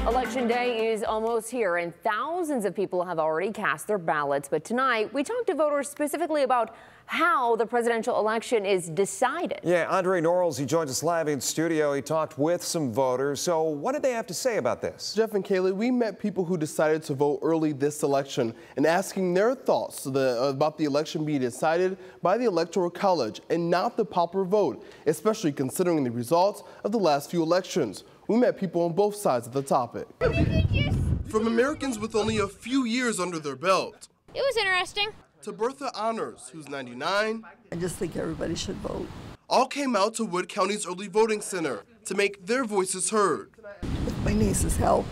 Election day is almost here, and thousands of people have already cast their ballots. But tonight, we talked to voters specifically about how the presidential election is decided. Yeah, Andre Norrells, he joins us live in studio. He talked with some voters. So what did they have to say about this? Jeff and Kaylee, we met people who decided to vote early this election and asking their thoughts about the election being decided by the Electoral College and not the popular vote, especially considering the results of the last few elections. We met people on both sides of the topic. From Americans with only a few years under their belt. It was interesting. To Bertha Honors, who's 99. I just think everybody should vote. All came out to Wood County's early voting center to make their voices heard. With my niece's help.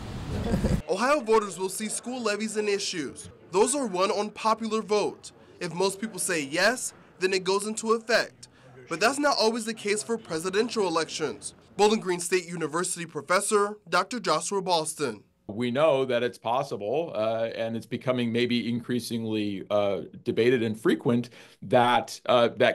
Ohio voters will see school levies and issues. Those are won on popular vote. If most people say yes, then it goes into effect. But that's not always the case for presidential elections. Bowling Green State University professor Dr. Joshua Boston. We know that it's possible, and it's becoming maybe increasingly debated and frequent, that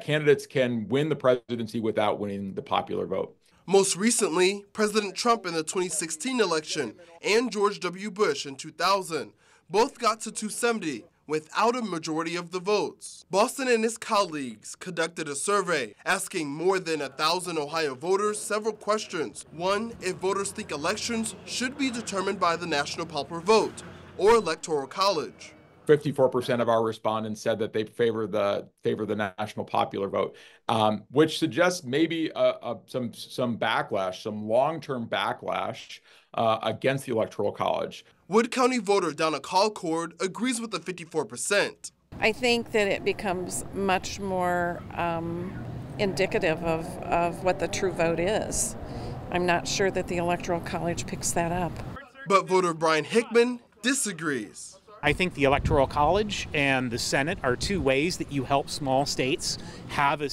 candidates can win the presidency without winning the popular vote. Most recently, President Trump in the 2016 election and George W. Bush in 2000 both got to 270 without a majority of the votes. Boston and his colleagues conducted a survey asking more than 1,000 Ohio voters several questions. One, if voters think elections should be determined by the national popular vote or Electoral College. 54% of our respondents said that they favor the national popular vote, which suggests maybe some backlash, some long-term backlash against the Electoral College. Wood County voter Donna Colcord agrees with the 54%. I think that it becomes much more indicative of what the true vote is. I'm not sure that the Electoral College picks that up. But voter Brian Hickman disagrees. I think the Electoral College and the Senate are two ways that you help small states have a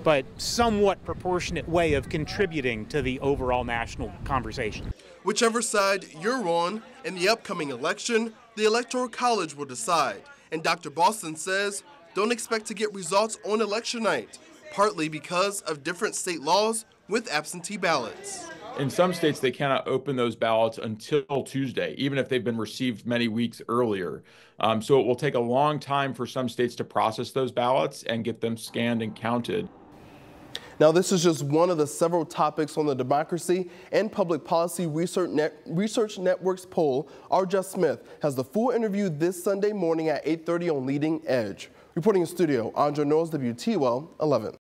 but somewhat proportionate way of contributing to the overall national conversation. Whichever side you're on in the upcoming election, the Electoral College will decide. And Dr. Boston says don't expect to get results on election night, partly because of different state laws with absentee ballots. In some states, they cannot open those ballots until Tuesday, even if they've been received many weeks earlier. So it will take a long time for some states to process those ballots and get them scanned and counted. Now, this is just one of the several topics on the Democracy and Public Policy Research Network's poll. Our Jeff Smith has the full interview this Sunday morning at 8:30 on Leading Edge. Reporting in studio, Andre Norrells, WTOL 11.